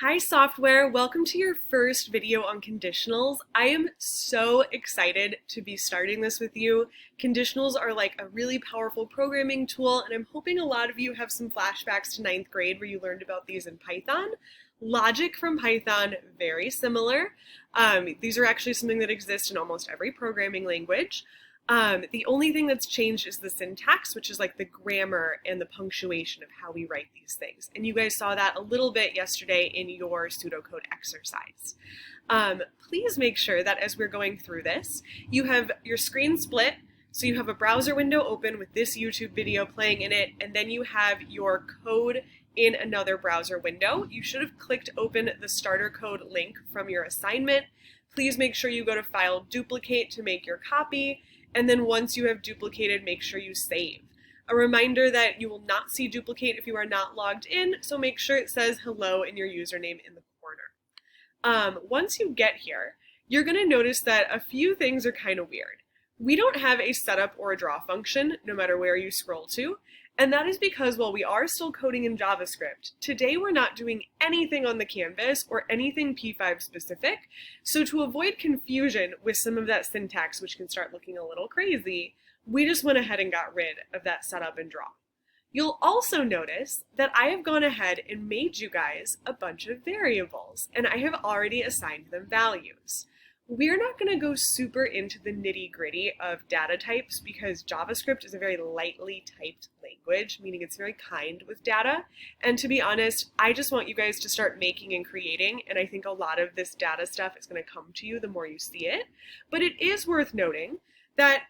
Hi software, welcome to your first video on conditionals. I am so excited to be starting this with you. Conditionals are like a really powerful programming tool, and I'm hoping a lot of you have some flashbacks to ninth grade where you learned about these in Python. Logic from Python, very similar. These are actually something that exists in almost every programming language. The only thing that's changed is the syntax, which is like the grammar and the punctuation of how we write these things. And you guys saw that a little bit yesterday in your pseudocode exercise. Please make sure that as we're going through this, you have your screen split. So you have a browser window open with this YouTube video playing in it, and then you have your code in another browser window. You should have clicked open the starter code link from your assignment. Please make sure you go to File, Duplicate to make your copy. And then once you have duplicated, make sure you save. A reminder that you will not see duplicate if you are not logged in, so make sure it says hello in your username in the corner. Once you get here, you're going to notice that a few things are kind of weird. We don't have a setup or a draw function, no matter where you scroll to, and that is because while we are still coding in JavaScript, today we're not doing anything on the canvas or anything P5 specific, so to avoid confusion with some of that syntax, which can start looking a little crazy, we just went ahead and got rid of that setup and draw. You'll also notice that I have gone ahead and made you guys a bunch of variables, and I have already assigned them values. We're not going to go super into the nitty-gritty of data types because JavaScript is a very lightly typed language, meaning it's very kind with data. And to be honest, I just want you guys to start making and creating, and I think a lot of this data stuff is going to come to you the more you see it. But it is worth noting that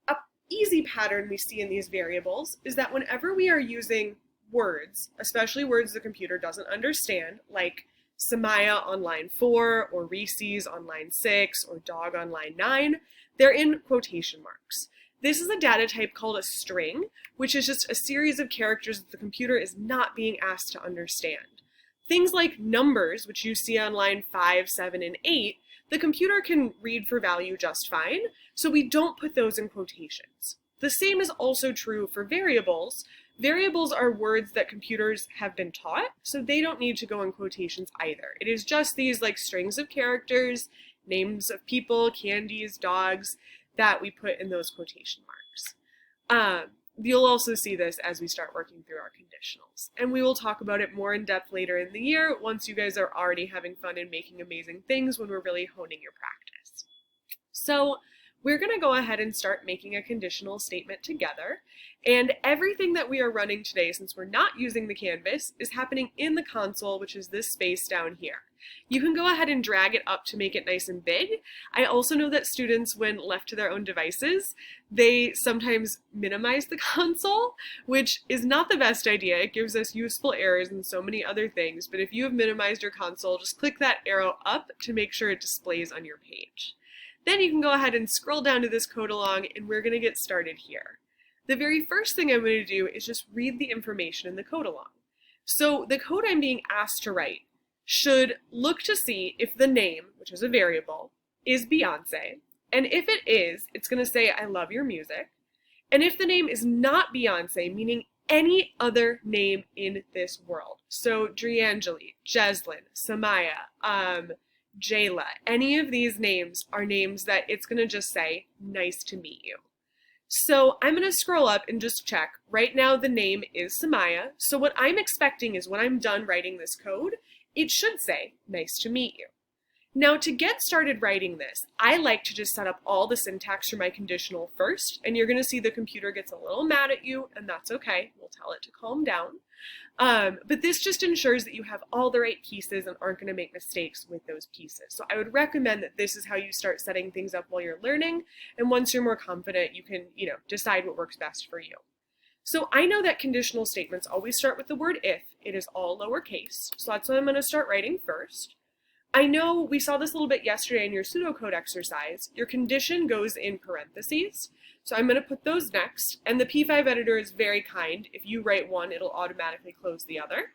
an easy pattern we see in these variables is that whenever we are using words, especially words the computer doesn't understand, like Samaya on line 4, or Reese's on line 6, or dog on line 9, they're in quotation marks. This is a data type called a string, which is just a series of characters that the computer is not being asked to understand. Things like numbers, which you see on line 5, 7, and 8, the computer can read for value just fine, so we don't put those in quotations. The same is also true for variables. Variables are words that computers have been taught, so they don't need to go in quotations either. It is just these like strings of characters, names of people, candies, dogs, that we put in those quotation marks. You'll also see this as we start working through our conditionals. And we will talk about it more in depth later in the year once you guys are already having fun and making amazing things when we're really honing your practice. So we're going to go ahead and start making a conditional statement together. And everything that we are running today, since we're not using the canvas, is happening in the console, which is this space down here. You can go ahead and drag it up to make it nice and big. I also know that students, when left to their own devices, they sometimes minimize the console, which is not the best idea. It gives us useful errors and so many other things. But if you have minimized your console, just click that arrow up to make sure it displays on your page. Then you can go ahead and scroll down to this code along, and we're going to get started here. The very first thing I'm going to do is just read the information in the code along. So the code I'm being asked to write should look to see if the name, which is a variable, is Beyonce. And if it is, it's going to say, I love your music. And if the name is not Beyonce, meaning any other name in this world, so Driangeli, Jeslyn, Samaya, Jayla, any of these names are names that it's going to just say, nice to meet you. So I'm going to scroll up and just check. Right now the name is Samaya, so what I'm expecting is when I'm done writing this code, it should say, nice to meet you. Now to get started writing this, I like to just set up all the syntax for my conditional first, and you're going to see the computer gets a little mad at you, and that's okay. We'll tell it to calm down. But this just ensures that you have all the right pieces and aren't going to make mistakes with those pieces. So I would recommend that this is how you start setting things up while you're learning, and once you're more confident, you can, decide what works best for you. So I know that conditional statements always start with the word if. It is all lowercase, so that's what I'm going to start writing first. I know we saw this a little bit yesterday in your pseudocode exercise. Your condition goes in parentheses, so I'm going to put those next, and the P5 editor is very kind. If you write one, it'll automatically close the other.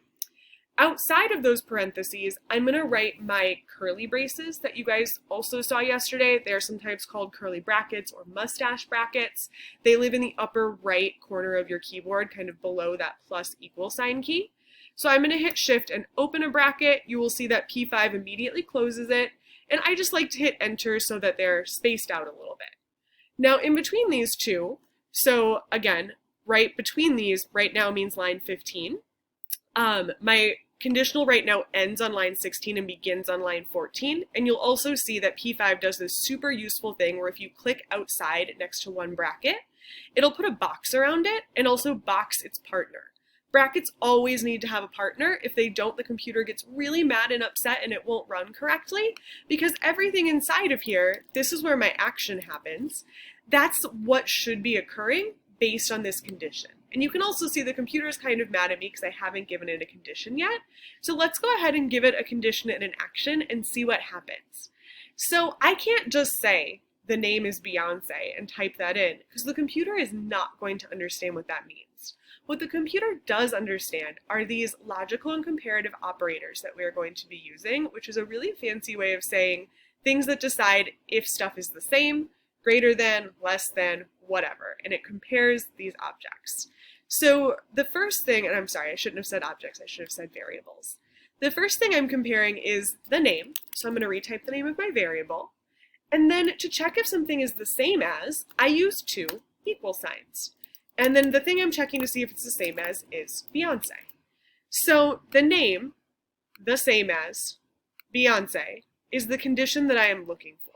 Outside of those parentheses, I'm going to write my curly braces that you guys also saw yesterday. They're sometimes called curly brackets or mustache brackets. They live in the upper right corner of your keyboard, kind of below that plus equal sign key. So I'm going to hit Shift and open a bracket. You will see that P5 immediately closes it. And I just like to hit Enter so that they're spaced out a little bit. Now in between these two, so again, right between these, right now means line 15. My conditional right now ends on line 16 and begins on line 14. And you'll also see that P5 does this super useful thing where if you click outside next to one bracket, it'll put a box around it and also box its partner. Brackets always need to have a partner. If they don't, the computer gets really mad and upset and it won't run correctly because everything inside of here, this is where my action happens. That's what should be occurring based on this condition. And you can also see the computer is kind of mad at me because I haven't given it a condition yet. So let's go ahead and give it a condition and an action and see what happens. So I can't just say the name is Beyonce and type that in because the computer is not going to understand what that means. What the computer does understand are these logical and comparative operators that we are going to be using, which is a really fancy way of saying things that decide if stuff is the same, greater than, less than, whatever, and it compares these objects. So the first thing, and I'm sorry, I shouldn't have said objects, I should have said variables. The first thing I'm comparing is the name, so I'm going to retype the name of my variable, and then to check if something is the same as, I use two equal signs. And then the thing I'm checking to see if it's the same as is Beyonce. So the name, the same as Beyonce, is the condition that I am looking for.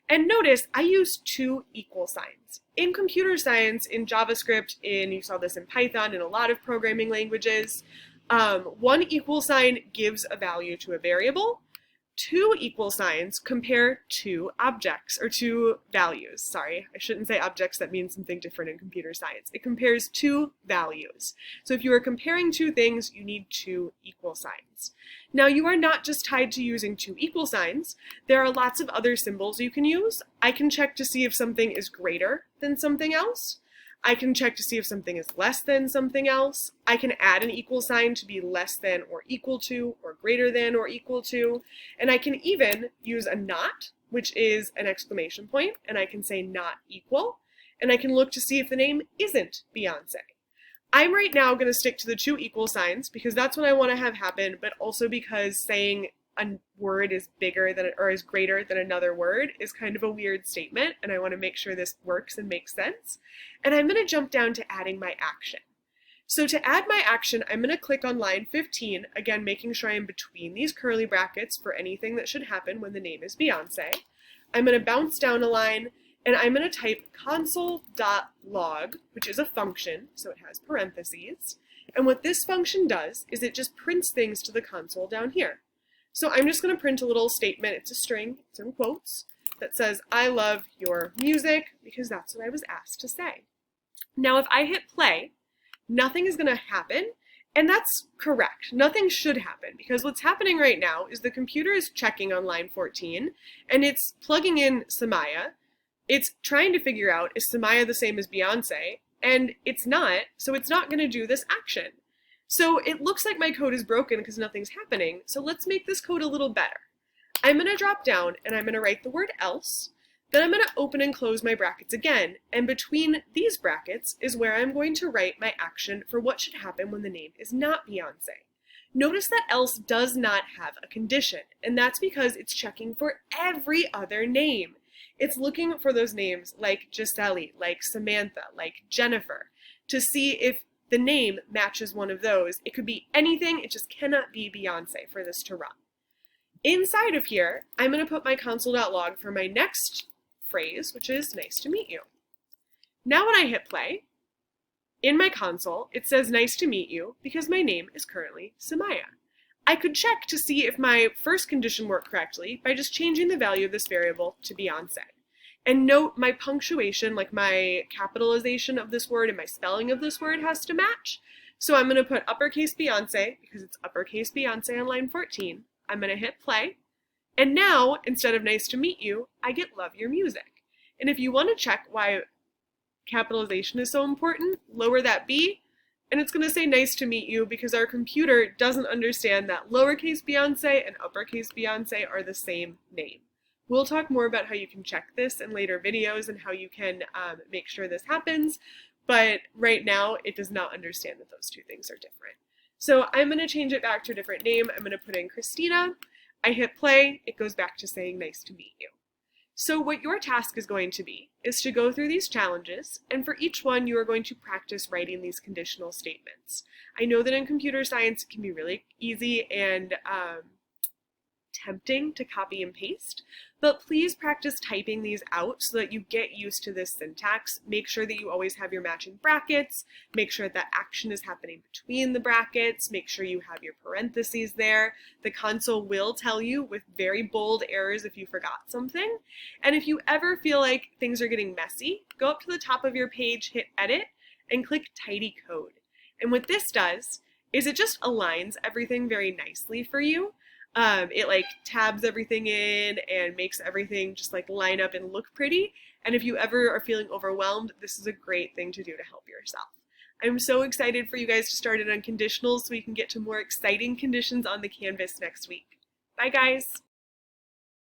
And notice I use two equal signs. In computer science, in JavaScript, you saw this in Python, in a lot of programming languages, one equal sign gives a value to a variable. Two equal signs compare two objects, or two values. Sorry, I shouldn't say objects, that means something different in computer science. It compares two values. So if you are comparing two things, you need two equal signs. Now you are not just tied to using two equal signs. There are lots of other symbols you can use. I can check to see if something is greater than something else. I can check to see if something is less than something else. I can add an equal sign to be less than or equal to, or greater than or equal to. And I can even use a not, which is an exclamation point, and I can say not equal. And I can look to see if the name isn't Beyonce. I'm right now going to stick to the two equal signs because that's what I want to have happen, but also because saying a word is bigger than or is greater than another word is kind of a weird statement, and I want to make sure this works and makes sense. And I'm going to jump down to adding my action. So to add my action, I'm going to click on line 15, again making sure I'm between these curly brackets for anything that should happen when the name is Beyonce. I'm going to bounce down a line, and I'm going to type console.log, which is a function, so it has parentheses. And what this function does is it just prints things to the console down here. So I'm just going to print a little statement, it's a string, it's in quotes, that says, I love your music, because that's what I was asked to say. Now if I hit play, nothing is going to happen, and that's correct. Nothing should happen, because what's happening right now is the computer is checking on line 14, and it's plugging in Samaya. It's trying to figure out, is Samaya the same as Beyonce? And it's not, so it's not going to do this action. So it looks like my code is broken because nothing's happening, so let's make this code a little better. I'm going to drop down and I'm going to write the word else, then I'm going to open and close my brackets again, and between these brackets is where I'm going to write my action for what should happen when the name is not Beyonce. Notice that else does not have a condition, and that's because it's checking for every other name. It's looking for those names like Gisele, like Samantha, like Jennifer, to see if the name matches one of those. It could be anything, it just cannot be Beyonce for this to run. Inside of here, I'm going to put my console.log for my next phrase, which is nice to meet you. Now when I hit play, in my console, it says nice to meet you because my name is currently Samaya. I could check to see if my first condition worked correctly by just changing the value of this variable to Beyonce. And note my punctuation, like my capitalization of this word and my spelling of this word has to match. So I'm going to put uppercase Beyonce because it's uppercase Beyonce on line 14. I'm going to hit play. And now, instead of nice to meet you, I get love your music. And if you want to check why capitalization is so important, lower that B, and it's going to say nice to meet you because our computer doesn't understand that lowercase Beyonce and uppercase Beyonce are the same name. We'll talk more about how you can check this in later videos and how you can make sure this happens, but right now it does not understand that those two things are different. So I'm going to change it back to a different name. I'm going to put in Christina. I hit play. It goes back to saying nice to meet you. So what your task is going to be is to go through these challenges, and for each one you are going to practice writing these conditional statements. I know that in computer science it can be really easy and tempting to copy and paste, but please practice typing these out so that you get used to this syntax. Make sure that you always have your matching brackets, make sure that action is happening between the brackets, make sure you have your parentheses there. The console will tell you with very bold errors if you forgot something. And if you ever feel like things are getting messy, go up to the top of your page, hit edit, and click tidy code. And what this does is it just aligns everything very nicely for you. It like tabs everything in and makes everything just like line up and look pretty. And if you ever are feeling overwhelmed, this is a great thing to do to help yourself. I'm so excited for you guys to start it on conditionals so we can get to more exciting conditions on the canvas next week. Bye guys!